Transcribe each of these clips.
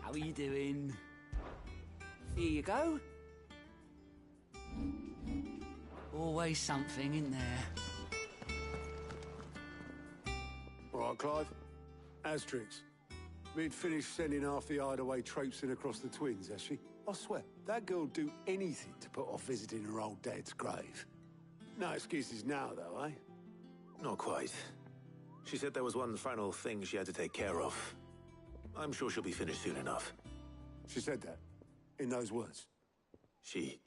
How are you doing? Here you go. Always something in there. All right, Clive. Asterix. We'd finished sending half the hideaway traipsing across the twins, has she? I swear, that girl'd do anything to put off visiting her old dad's grave. No excuses now, though, eh? Not quite. She said there was one final thing she had to take care of. I'm sure she'll be finished soon enough. She said that? In those words? She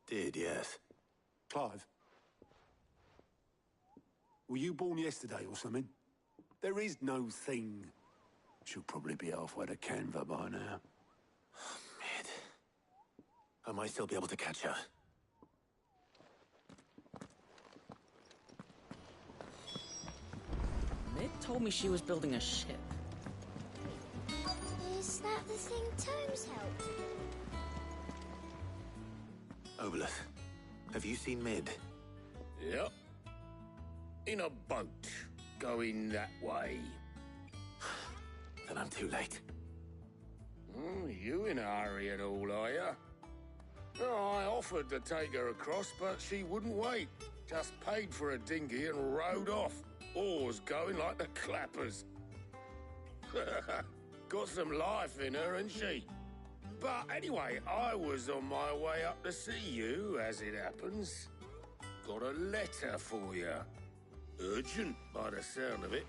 did, yes. Clive? Were you born yesterday or something? There is no thing. She'll probably be halfway to Canva by now. Mid. I might still be able to catch her. Mid told me she was building a ship. Is that the thing Tomes helped? Obolus, have you seen Mid? Yep. In a boat, going that way. Then I'm too late. You in a hurry at all, are you? Oh, I offered to take her across, but she wouldn't wait. Just paid for a dinghy and rowed off. Oars going like the clappers. Got some life in her, ain't she? But anyway, I was on my way up to see you, as it happens. Got a letter for you. Urgent, by the sound of it.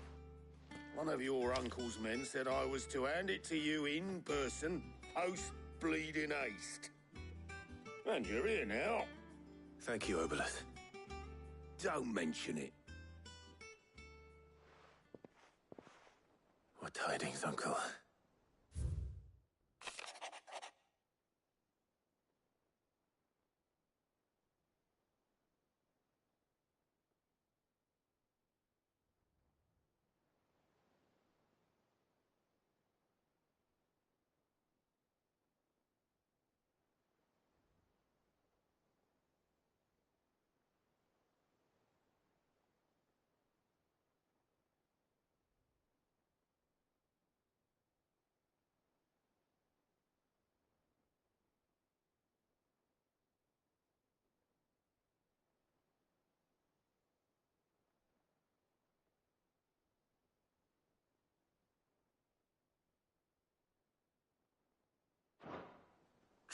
One of your uncle's men said I was to hand it to you in person, post-bleeding haste. And you're here now. Thank you, Obolus. Don't mention it. What tidings, Uncle?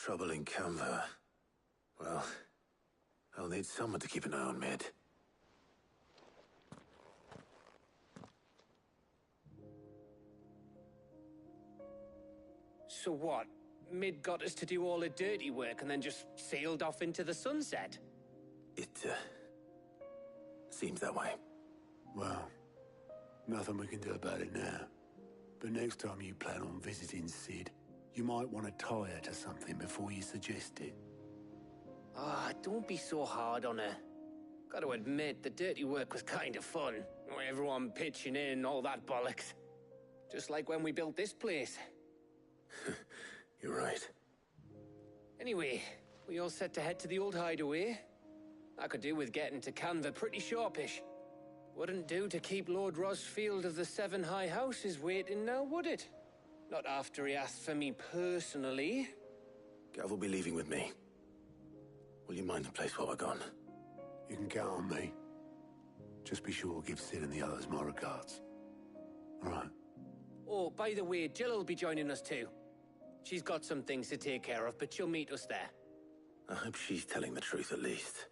Trouble in Canva. Well, I'll need someone to keep an eye on Mid. So what? Mid got us to do all the dirty work and then just sailed off into the sunset? It, seems that way. Well, nothing we can do about it now. But next time you plan on visiting Sid, you might want to tie her to something before you suggest it. Ah, don't be so hard on her. Gotta admit, the dirty work was kind of fun. Everyone pitching in, all that bollocks. Just like when we built this place. You're right. Anyway, we all set to head to the old hideaway. I could do with getting to Canva pretty sharpish. Wouldn't do to keep Lord Rosfield of the Seven High Houses waiting now, would it? Not after he asked for me personally. Gav will be leaving with me. Will you mind the place while we're gone? You can count on me. Just be sure to give Sid and the others my regards. All right. Oh, by the way, Jill will be joining us too. She's got some things to take care of, but she'll meet us there. I hope she's telling the truth at least.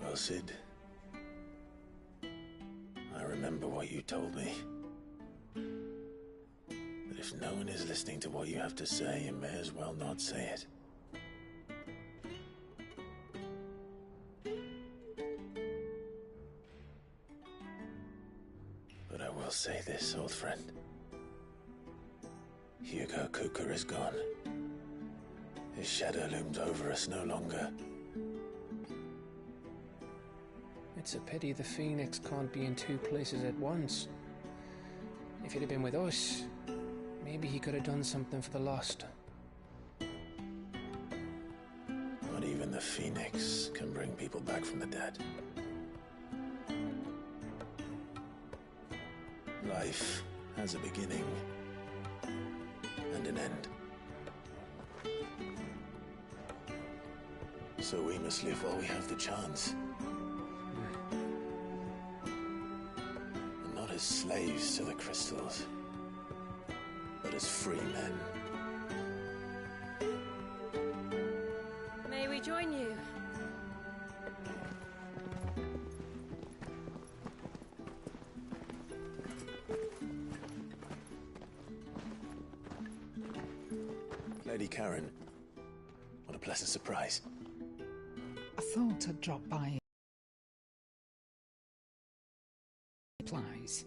Well, Sid, I remember what you told me. That if no one is listening to what you have to say, you may as well not say it. But I will say this, old friend. Hugo Kuka is gone. His shadow looms over us no longer. It's a pity the Phoenix can't be in two places at once. If he'd have been with us, maybe he could have done something for the Lost. Not even the Phoenix can bring people back from the dead. Life has a beginning and an end. So we must live while we have the chance. And not as slaves to the crystals, but as free men. May we join you? Lady Karen, what a pleasant surprise. I thought I'd drop by. Supplies.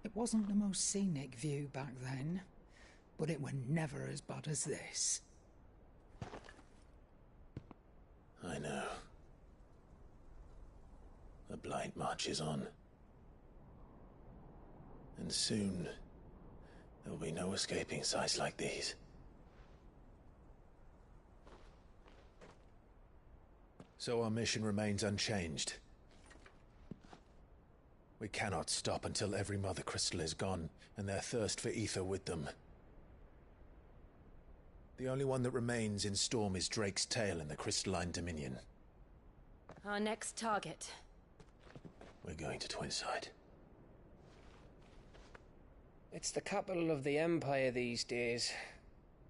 It wasn't the most scenic view back then, but it were never as bad as this. I know. The Blight marches on. And soon, there will be no escaping sights like these. So our mission remains unchanged. We cannot stop until every Mother Crystal is gone, and their thirst for ether with them. The only one that remains in Storm is Drake's Tail in the Crystalline Dominion. Our next target. We're going to Twinside. It's the capital of the Empire these days.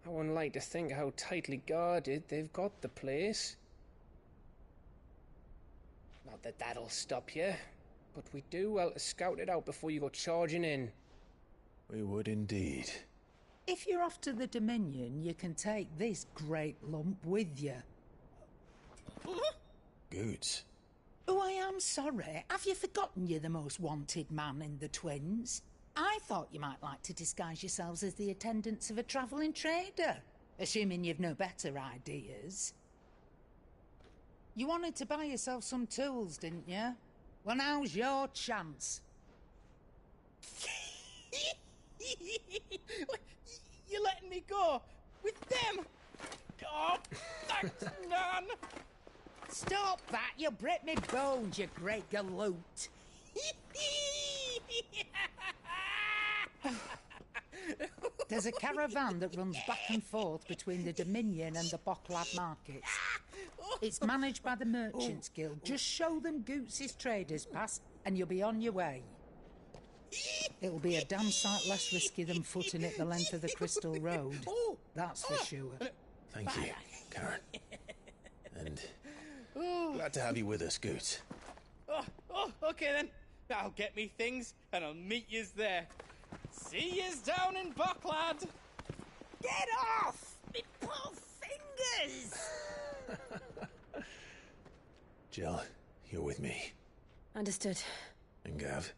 I wouldn't like to think how tightly guarded they've got the place. Not that that'll stop you, but we do well to scout it out before you go charging in. We would indeed. If you're off to the Dominion, you can take this great lump with you. Goods. Oh, I am sorry. Have you forgotten you're the most wanted man in the Twins? I thought you might like to disguise yourselves as the attendants of a travelling trader, assuming you've no better ideas. You wanted to buy yourself some tools, didn't you? Well, now's your chance. You're letting me go with them? Oh, thanks, man. Stop that! You'll break me bones, you great galoot. There's a caravan that runs back and forth between the Dominion and the Bocklab markets. It's managed by the Merchants Guild. Just show them Goots' traders pass and you'll be on your way. It'll be a damn sight less risky than footing it the length of the Crystal Road. That's for sure. Thank you, Karen. And glad to have you with us, Goots. Okay then. I'll get me things and I'll meet yous there. See yous down in Bocklad. Get off! Me poor fingers! Jill, you're with me. Understood. And Gav,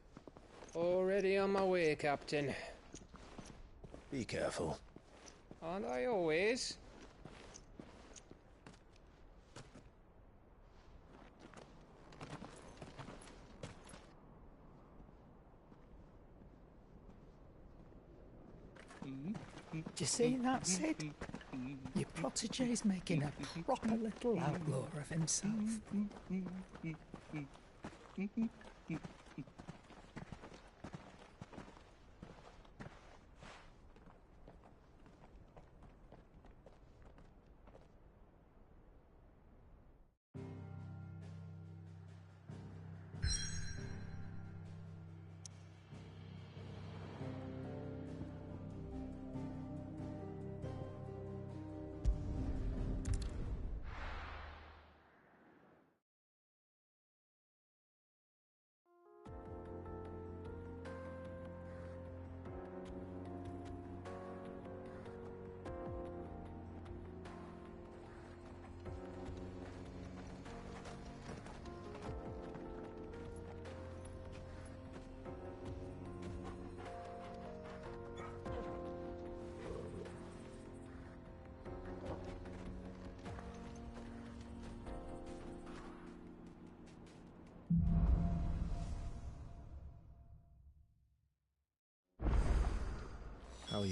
Already on my way, Captain. be careful. Aren't I always? Do you see that, Sid? Your protege's making a proper little outlaw of himself.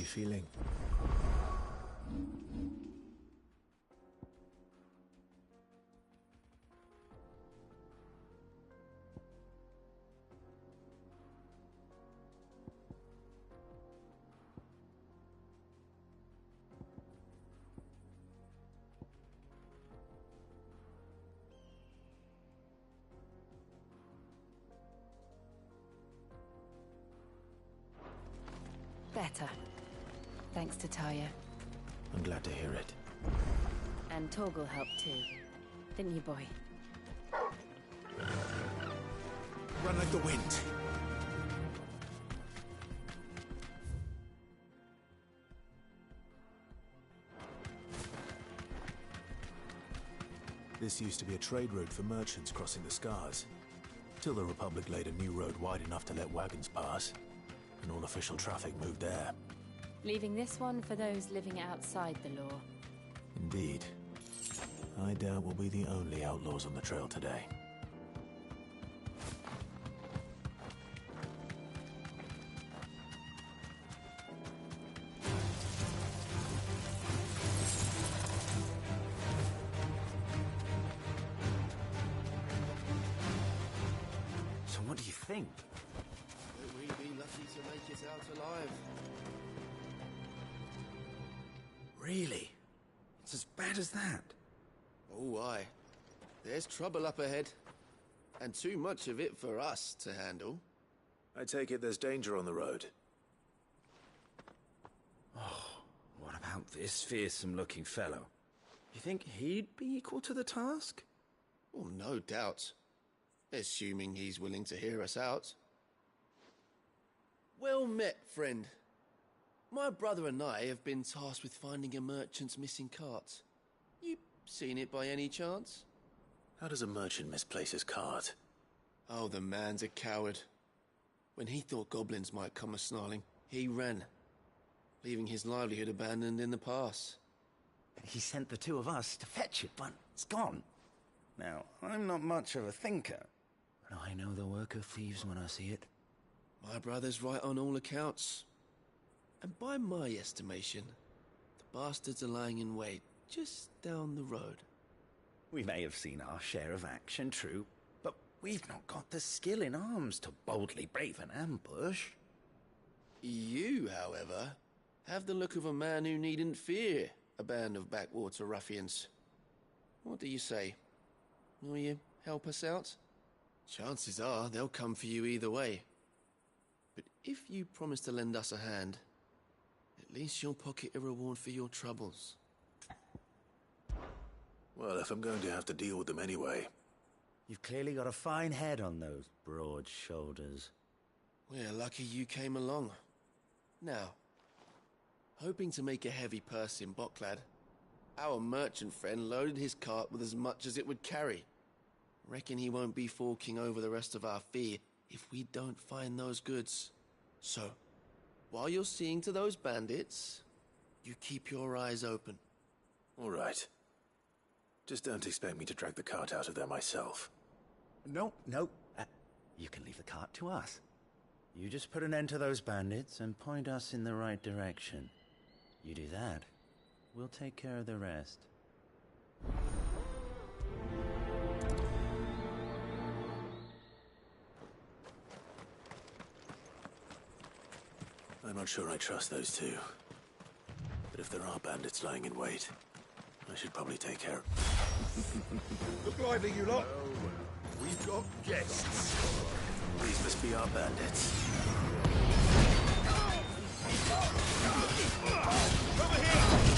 you feeling? Better. Thanks to Taya. I'm glad to hear it. And Torgal helped too. Didn't you, boy? Run like the wind. This used to be a trade route for merchants crossing the Scars. Till the Republic laid a new road wide enough to let wagons pass. And all official traffic moved there. Leaving this one for those living outside the law. Indeed. I doubt we'll be the only outlaws on the trail today. So what do you think? Will we be lucky to make it out alive? Really? It's as bad as that? Oh, aye. There's trouble up ahead. And too much of it for us to handle. I take it there's danger on the road. Oh, what about this fearsome-looking fellow? You think he'd be equal to the task? Oh, no doubt. Assuming he's willing to hear us out. Well met, friend. My brother and I have been tasked with finding a merchant's missing cart. You seen it by any chance? How does a merchant misplace his cart? Oh, the man's a coward. When he thought goblins might come a-snarling, he ran, leaving his livelihood abandoned in the pass. He sent the two of us to fetch it, but it's gone. Now, I'm not much of a thinker, but I know the work of thieves when I see it. My brother's right on all accounts. And by my estimation, the bastards are lying in wait just down the road. We may have seen our share of action, true, but we've not got the skill in arms to boldly brave an ambush. You, however, have the look of a man who needn't fear a band of backwater ruffians. What do you say? Will you help us out? Chances are they'll come for you either way. But if you promise to lend us a hand, at least you'll pocket a reward for your troubles. Well, if I'm going to have to deal with them anyway. You've clearly got a fine head on those broad shoulders. We're lucky you came along. Now, hoping to make a heavy purse in Boklad, our merchant friend loaded his cart with as much as it would carry. Reckon he won't be forking over the rest of our fee if we don't find those goods. So, while you're seeing to those bandits, you keep your eyes open. All right. Just don't expect me to drag the cart out of there myself. No. You can leave the cart to us. You just put an end to those bandits and point us in the right direction. You do that, we'll take care of the rest. I'm not sure I trust those two. But if there are bandits lying in wait, I should probably take care. Look lively, you lot. We've got guests. These must be our bandits. Over here!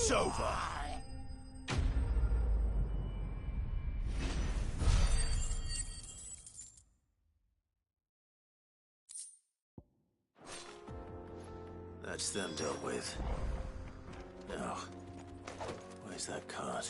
It's over. That's them dealt with. Now, where's that cart?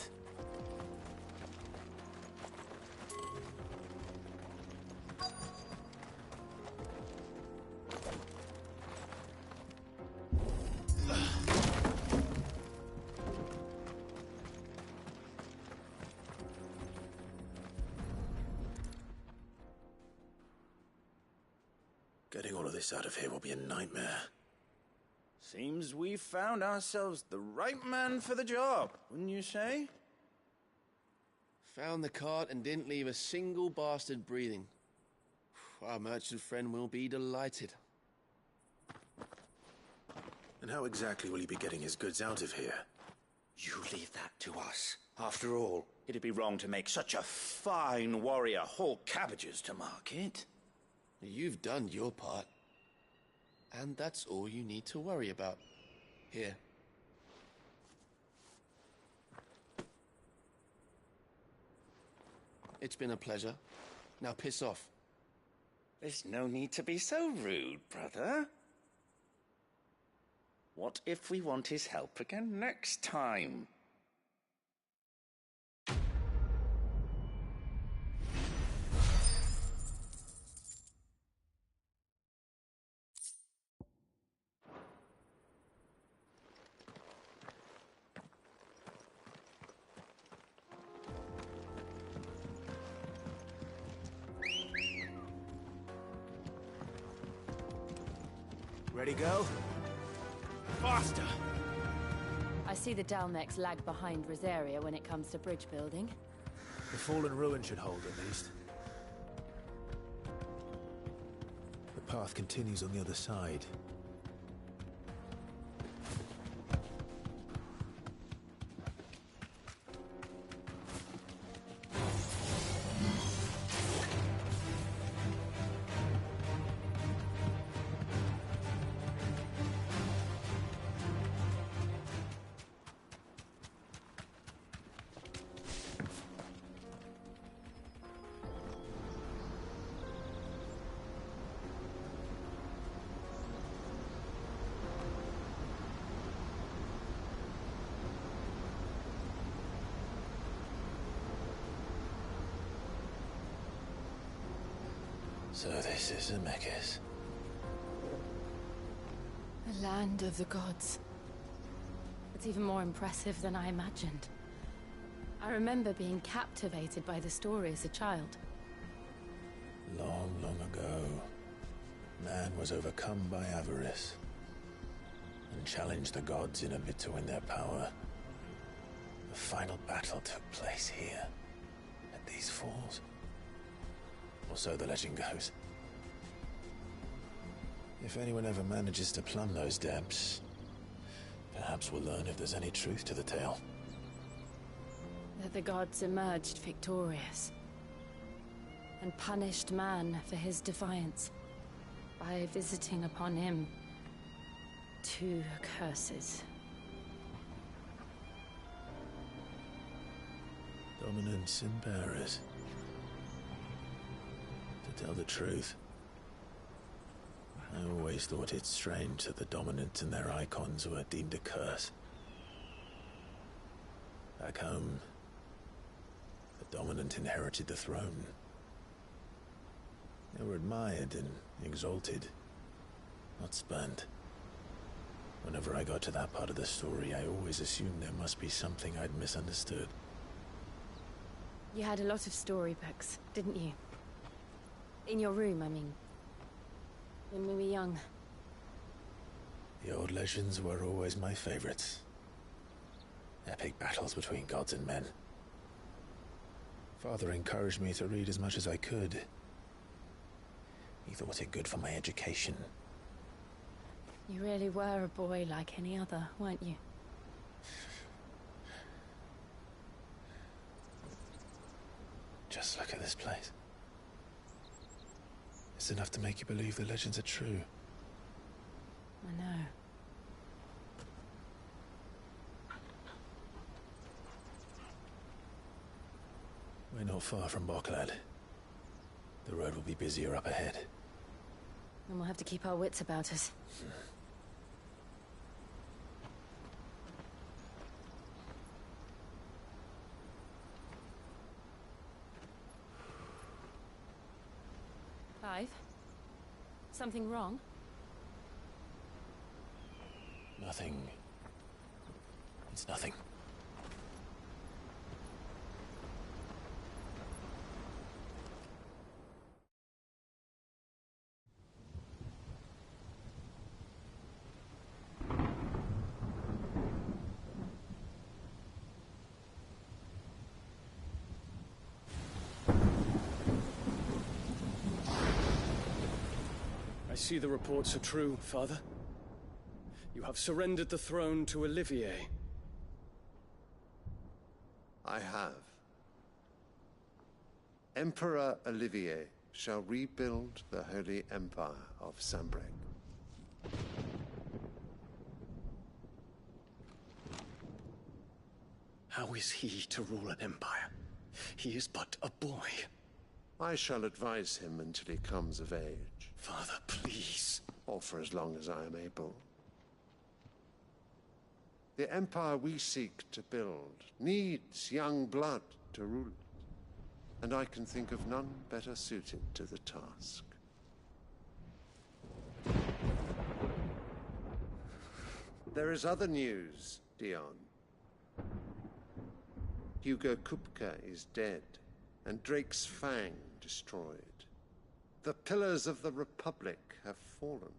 Getting all of this out of here will be a nightmare. Seems we've found ourselves the right man for the job, wouldn't you say? Found the cart and didn't leave a single bastard breathing. Our merchant friend will be delighted. And how exactly will he be getting his goods out of here? You leave that to us. After all, it'd be wrong to make such a fine warrior haul cabbages to market. You've done your part. And that's all you need to worry about. Here. It's been a pleasure. Now piss off. There's no need to be so rude, brother. What if we want his help again next time? Ready, go? Faster! I see the Dalnex lag behind Rosaria when it comes to bridge building. The fallen ruin should hold, at least. The path continues on the other side. So this is Zemeckis. The land of the gods. It's even more impressive than I imagined. I remember being captivated by the story as a child. Long, long ago, man was overcome by avarice and challenged the gods in a bid to win their power. The final battle took place here, at these falls. Or so the legend goes. If anyone ever manages to plumb those depths, perhaps we'll learn if there's any truth to the tale. That the gods emerged victorious and punished man for his defiance by visiting upon him 2 curses. Dominance and bearers. To tell the truth, I always thought it strange that the dominant and their icons were deemed a curse. Back home, the dominant inherited the throne. They were admired and exalted, not spurned. Whenever I got to that part of the story, I always assumed there must be something I'd misunderstood. You had a lot of storybooks, didn't you? In your room, I mean. When we were young. The old legends were always my favorites. Epic battles between gods and men. Father encouraged me to read as much as I could. He thought it good for my education. You really were a boy like any other, weren't you? Just look at this place. It's enough to make you believe the legends are true. I know. We're not far from Boklad. The road will be busier up ahead. Then we'll have to keep our wits about us. Clive? Something wrong? Nothing. It's nothing. I see the reports are true, Father. You have surrendered the throne to Olivier. I have. Emperor Olivier shall rebuild the Holy Empire of Sanbreque. How is he to rule an empire? He is but a boy. I shall advise him until he comes of age. Father, please. Or for as long as I am able. The empire we seek to build needs young blood to rule it, and I can think of none better suited to the task. There is other news, Dion. Hugo Kupka is dead, and Drake's Fang destroyed. The pillars of the Republic have fallen.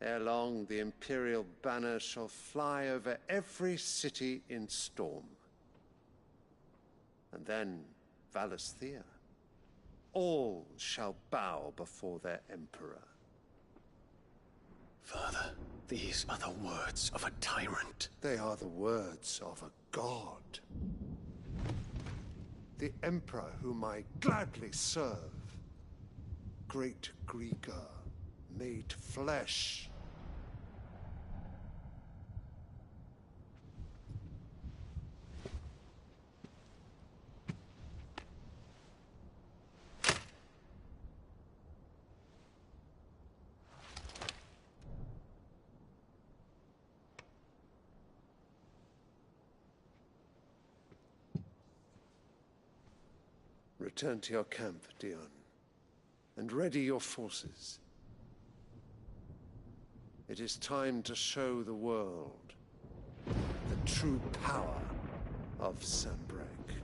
Ere long, the Imperial banner shall fly over every city in Storm. And then Valisthea. All shall bow before their Emperor. Father, these are the words of a tyrant. They are the words of a god. The Emperor whom I gladly serve. Great Greagor, made flesh. Return to your camp, Dion, and ready your forces. It is time to show the world the true power of Sanbreque.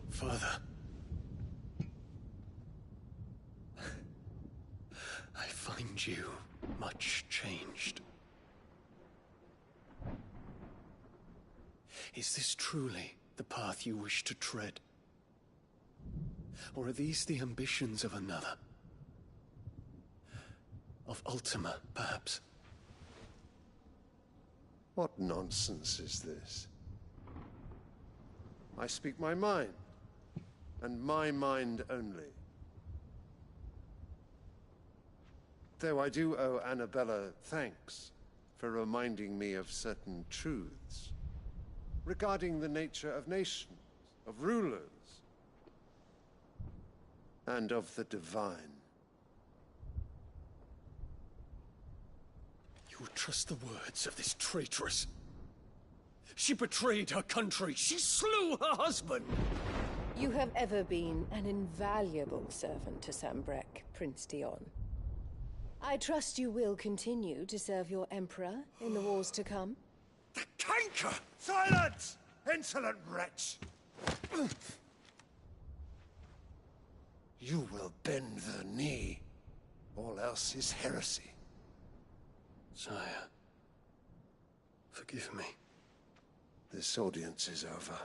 Father. I find you much changed. Is this truly the path you wish to tread? Or are these the ambitions of another? Of Ultima, perhaps? What nonsense is this? I speak my mind, and my mind only. Though I do owe Annabella thanks for reminding me of certain truths regarding the nature of nations, of rulers, and of the divine. You would trust the words of this traitress? She betrayed her country. She slew her husband. You have ever been an invaluable servant to Sanbreque, Prince Dion. I trust you will continue to serve your Emperor in the wars to come. The canker! Silence! Insolent wretch! You will bend the knee. All else is heresy. Sire, forgive me. This audience is over.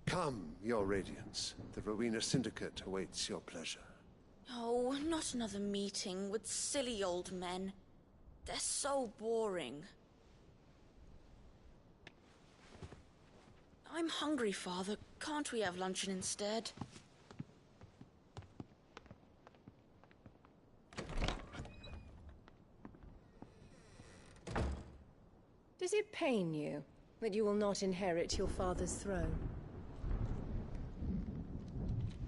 Come, your Radiance. The Rowena Syndicate awaits your pleasure. Oh, not another meeting with silly old men. They're so boring. I'm hungry, Father. Can't we have luncheon instead? pain you that you will not inherit your father's throne?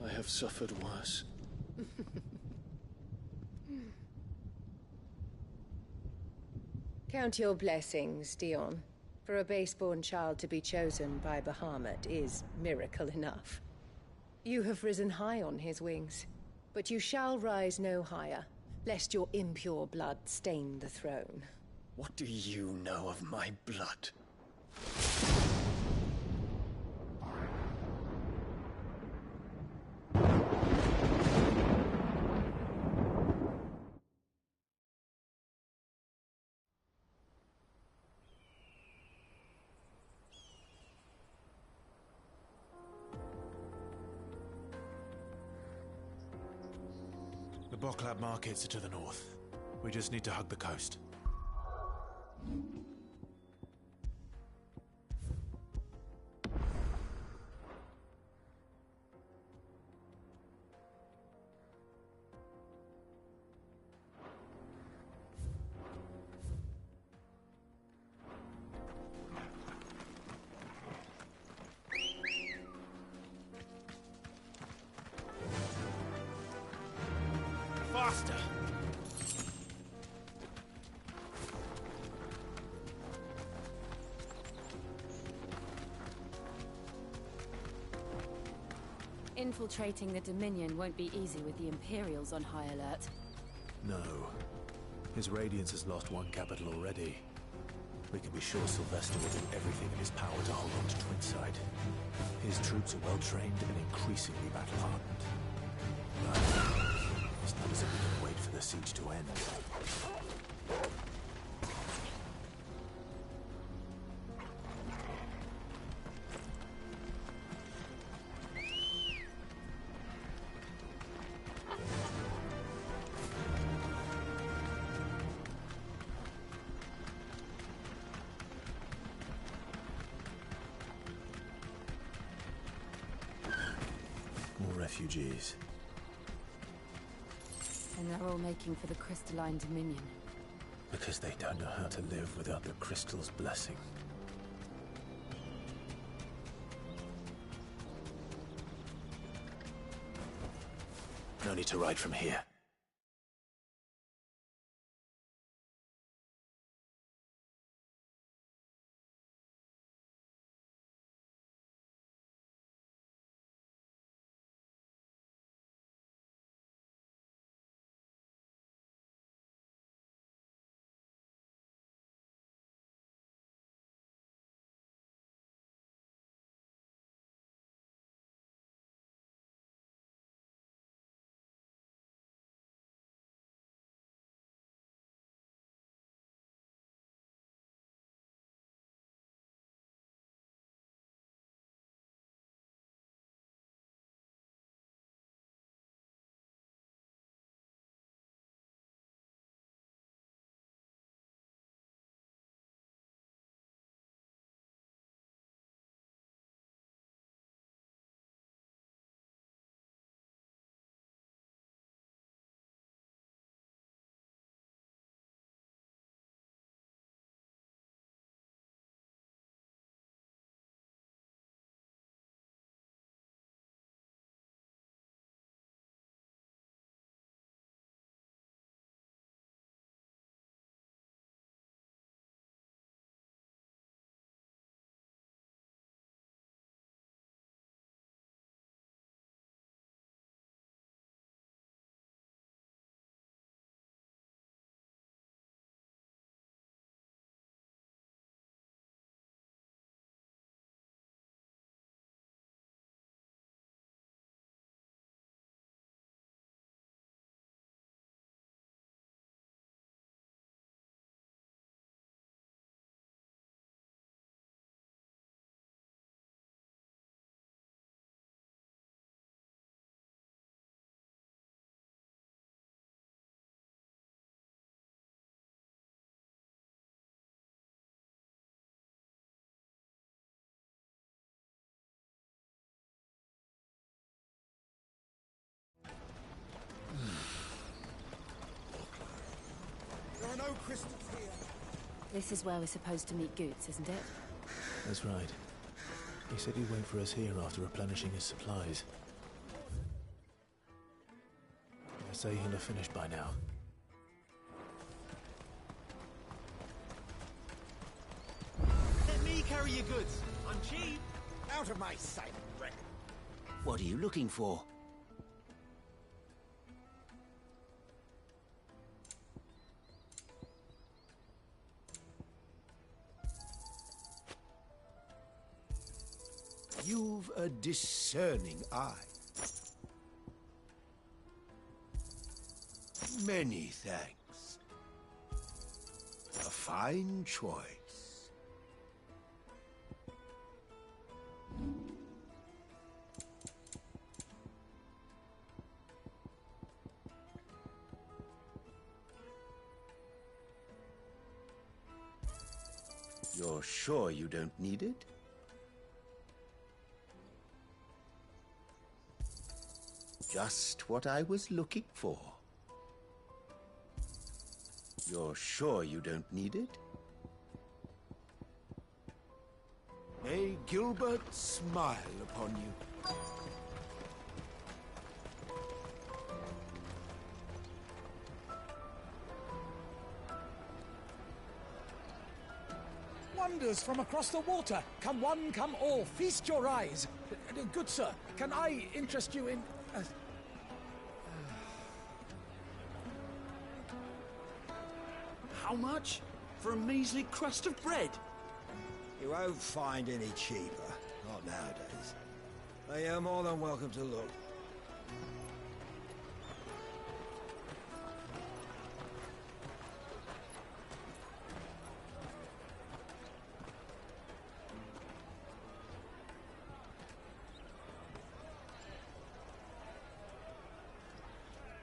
I have suffered worse. Count your blessings, Dion. For a base-born child to be chosen by Bahamut is miracle enough. You have risen high on his wings, but you shall rise no higher, lest your impure blood stain the throne. What do you know of my blood? The Boklab markets are to the north. We just need to hug the coast. Faster! Infiltrating the Dominion won't be easy with the Imperials on high alert. No. His Radiance has lost one capital already. We can be sure Sylvester will do everything in his power to hold on to Twinside. His troops are well-trained and increasingly battle-hardened. But it's not as if we can wait for the siege to end. More refugees. And they're all making for the Crystalline Dominion. Because they don't know how to live without the Crystal's blessing. No need to ride from here. This is where we're supposed to meet Goots, isn't it? That's right. He said he'd wait for us here after replenishing his supplies. I say he'll have finished by now. Let me carry your goods. I'm cheap. Out of my sight, Rick. What are you looking for? You've a discerning eye. Many thanks. A fine choice. You're sure you don't need it? Just what I was looking for. You're sure you don't need it? May Gilbert smile upon you. Wonders from across the water. Come one, come all. Feast your eyes. Good sir, can I interest you in... How much? For a measly crust of bread? You won't find any cheaper. Not nowadays. But you're more than welcome to look.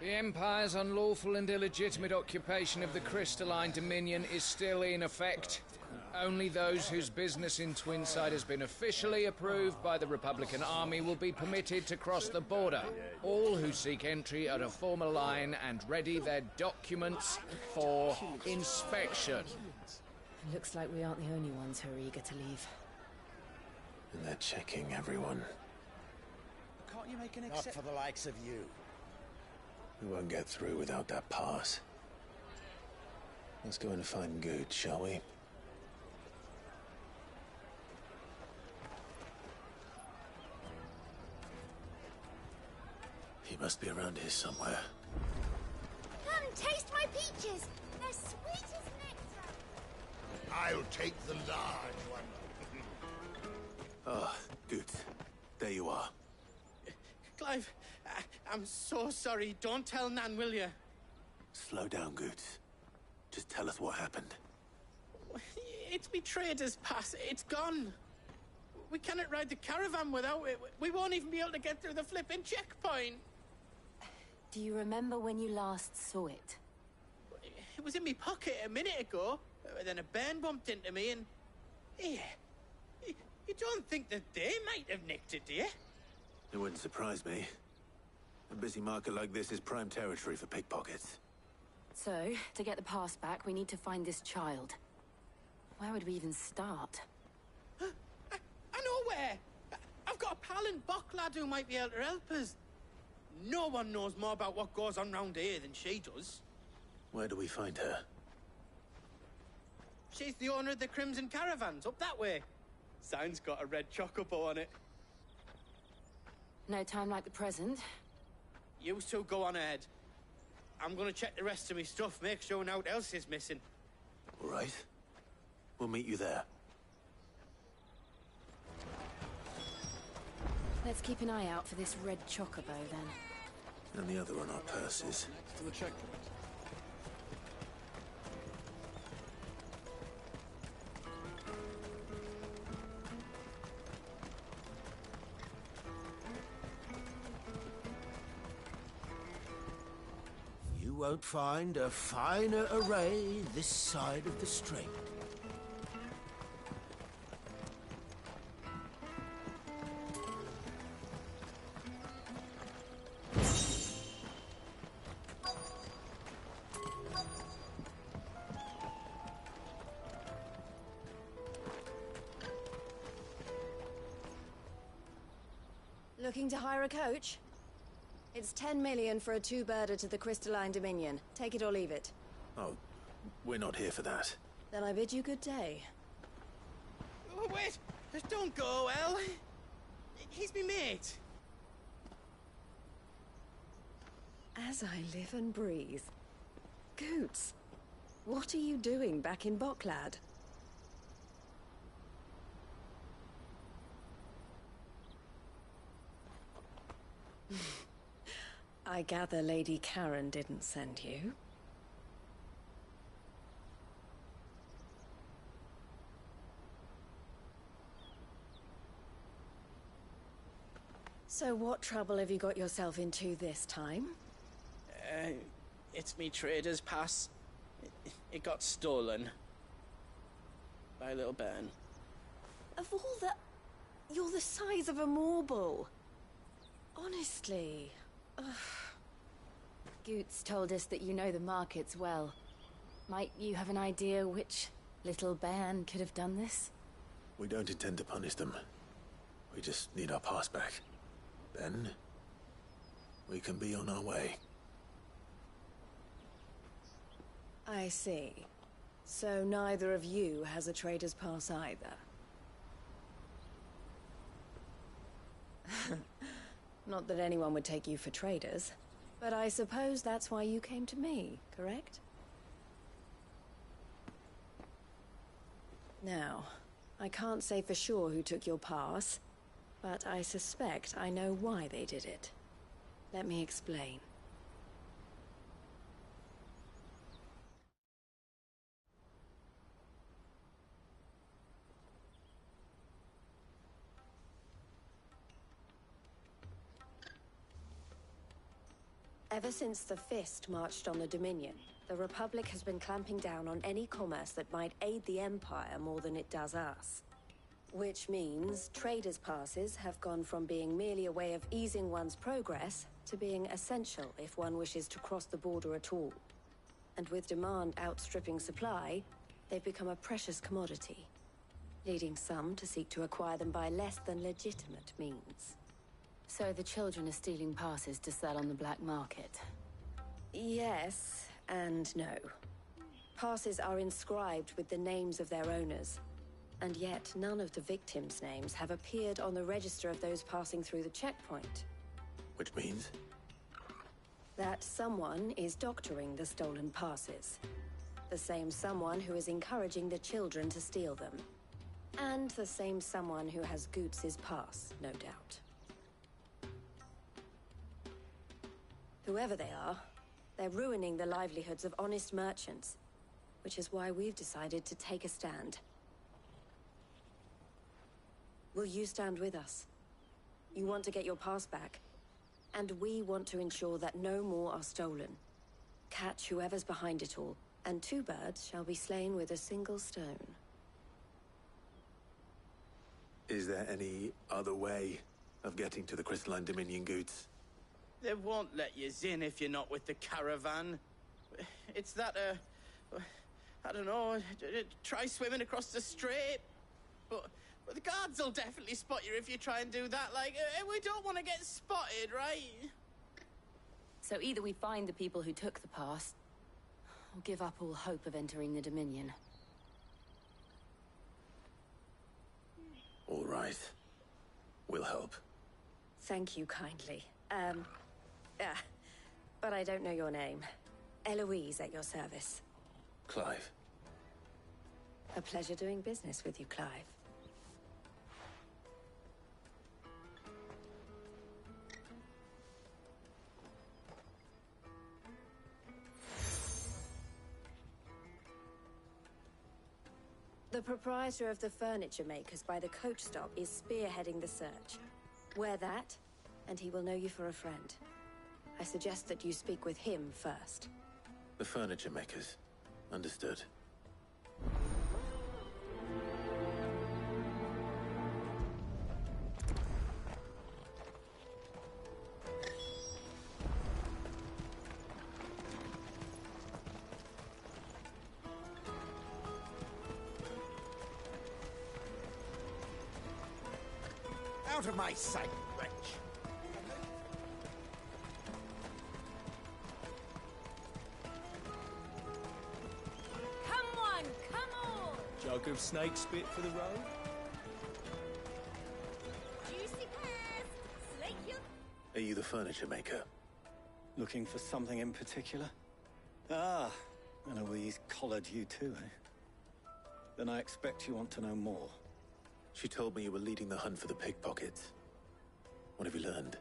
The Empire's unlawful and illegitimate occupation of the Crystalline Dominion is still in effect. Only those whose business in Twinside has been officially approved by the Republican Army will be permitted to cross the border. All who seek entry are to form a line and ready their documents for inspection. Looks like we aren't the only ones who are eager to leave. And they're checking everyone. Can't you make an Not for the likes of you. We won't get through without that pass. Let's go and find Good, shall we? He must be around here somewhere. Come, taste my peaches. They're sweet as nectar. I'll take the large one. Ah, Good. There you are. Clive, I'm so sorry. Don't tell Nan, will you? Slow down, Good. Just tell us what happened. It's betrayed us, pass. It's gone. We cannot ride the caravan without it. We won't even be able to get through the flipping checkpoint. Do you remember when you last saw it? It was in my pocket a minute ago. Then a bairn bumped into me and... Yeah. You don't think that they might have nicked it, do you? It wouldn't surprise me. A busy market like this is prime territory for pickpockets. So, to get the pass back, we need to find this child. Where would we even start? I know where! I've got a pal in Bocklad who might be able to help us. No one knows more about what goes on round here than she does. Where do we find her? She's the owner of the Crimson Caravans, up that way. Sign's got a red chocobo on it. No time like the present. You two go on ahead. I'm gonna check the rest of my stuff, make sure nothing else is missing. All right. We'll meet you there. Let's keep an eye out for this red chocobo, then. And the other on our purses. To the checkpoint. You won't find a finer array this side of the strait. Looking to hire a coach? It's 10 million for a two-birder to the Crystalline Dominion. Take it or leave it. Oh, we're not here for that. Then I bid you good day. Oh, wait! Don't go, El. He's me mate. As I live and breathe. Goots, what are you doing back in Boklad? I gather Lady Karen didn't send you. So what trouble have you got yourself into this time? It's me trader's pass. It got stolen. By a little bairn. Of all the... You're the size of a marble. Honestly. Ugh. Goots told us that you know the markets well. Might you have an idea which little bairn could have done this? We don't intend to punish them. We just need our pass back. Then, we can be on our way. I see. So neither of you has a trader's pass either. Not that anyone would take you for traders, but I suppose that's why you came to me, correct? Now, I can't say for sure who took your pass, but I suspect I know why they did it. Let me explain. Ever since the Fist marched on the Dominion, the Republic has been clamping down on any commerce that might aid the Empire more than it does us. Which means traders' passes have gone from being merely a way of easing one's progress to being essential if one wishes to cross the border at all. And with demand outstripping supply, they've become a precious commodity, leading some to seek to acquire them by less than legitimate means. So the children are stealing passes to sell on the black market? Yes, and no. Passes are inscribed with the names of their owners, and yet none of the victims' names have appeared on the register of those passing through the checkpoint. Which means? That someone is doctoring the stolen passes. The same someone who is encouraging the children to steal them. And the same someone who has Goots' pass, no doubt. Whoever they are, they're ruining the livelihoods of honest merchants, which is why we've decided to take a stand. Will you stand with us? You want to get your pass back, and we want to ensure that no more are stolen. Catch whoever's behind it all, and two birds shall be slain with a single stone. Is there any other way of getting to the Crystalline Dominion, Goots? They won't let you in if you're not with the caravan. It's that, I don't know, try swimming across the strait. But the guards will definitely spot you if you try and do that. Like, we don't want to get spotted, right? So either we find the people who took the pass, or give up all hope of entering the Dominion. All right. We'll help. Thank you kindly. But I don't know your name. Eloise at your service. Clive. A pleasure doing business with you, Clive. The proprietor of the furniture makers by the coach stop is spearheading the search. Wear that, and he will know you for a friend. I suggest that you speak with him first. The furniture makers. Understood. Out of my sight, wretch! Jug of snake spit for the road? Juicy pears! Slake your... Are you the furniture maker? Looking for something in particular? Ah, and Eloise collared you too, eh? Then I expect you want to know more. She told me you were leading the hunt for the pickpockets. What have you learned?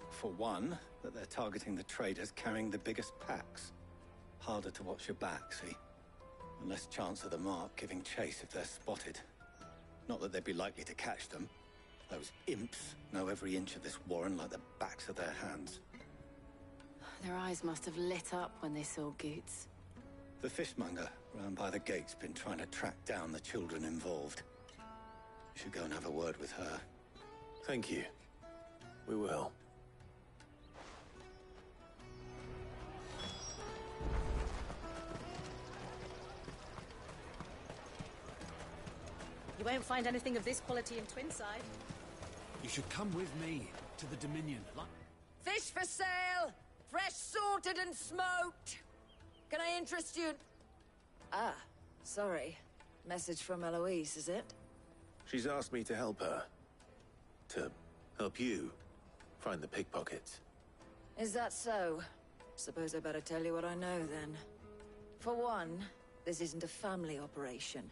For one, that they're targeting the traders carrying the biggest packs. Harder to watch your back, see? And less chance of the mark giving chase if they're spotted. Not that they'd be likely to catch them. Those imps know every inch of this warren like the backs of their hands. Their eyes must have lit up when they saw Goots. The fishmonger round by the gate's been trying to track down the children involved. You should go and have a word with her. Thank you. We will. You won't find anything of this quality in Twinside. You should come with me to the Dominion. Fish for sale! Fresh sorted and smoked! Can I interest you? Ah, sorry. Message from Eloise, is it? She's asked me to help her. To help you find the pickpockets. Is that so? Suppose I better tell you what I know, then. For one, this isn't a family operation.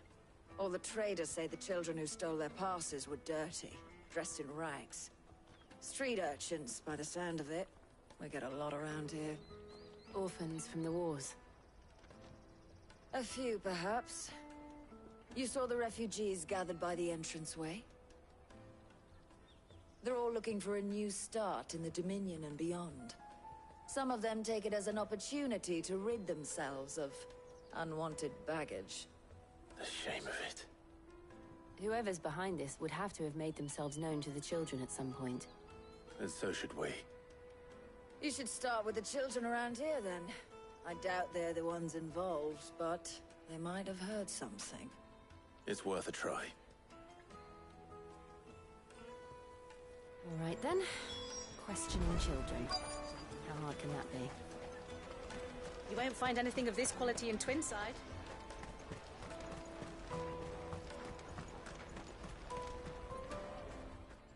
All the traders say the children who stole their passes were dirty, dressed in rags. Street urchins, by the sound of it. We get a lot around here. Orphans from the wars. A few, perhaps. You saw the refugees gathered by the entranceway? They're all looking for a new start in the Dominion and beyond. Some of them take it as an opportunity to rid themselves of unwanted baggage. The shame of it. Whoever's behind this would have to have made themselves known to the children at some point. And so should we. You should start with the children around here, then. I doubt they're the ones involved, but they might have heard something. It's worth a try. All right, then. Questioning children. How hard can that be? You won't find anything of this quality in Twinside.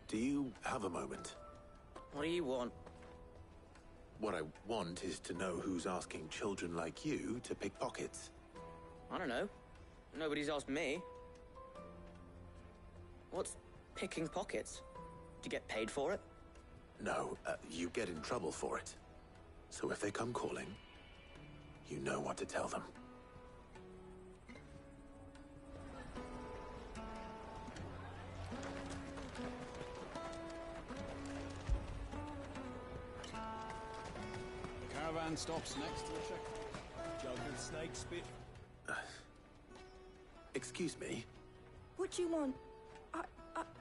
Do you have a moment? What do you want? What I want is to know who's asking children like you to pick pockets. I don't know. Nobody's asked me. What's picking pockets? Do you get paid for it? No, you get in trouble for it. So if they come calling, you know what to tell them. The caravan stops next to the check. Jug of snake spit. Excuse me? What do you want?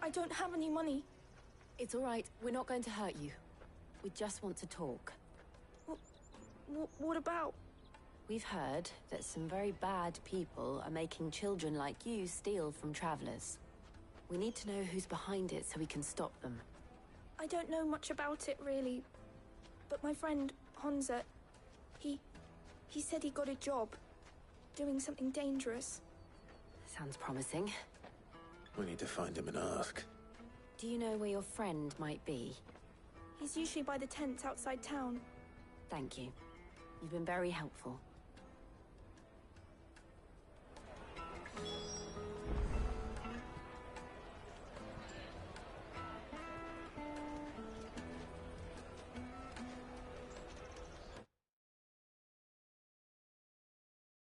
I don't have any money. It's all right. We're not going to hurt you. We just want to talk. What about? We've heard that some very bad people are making children like you steal from travelers. We need to know who's behind it so we can stop them. I don't know much about it, really. But my friend, Honza, he said he got a job. Doing something dangerous. Sounds promising. We need to find him and ask. Do you know where your friend might be? He's usually by the tents outside town. Thank you. You've been very helpful.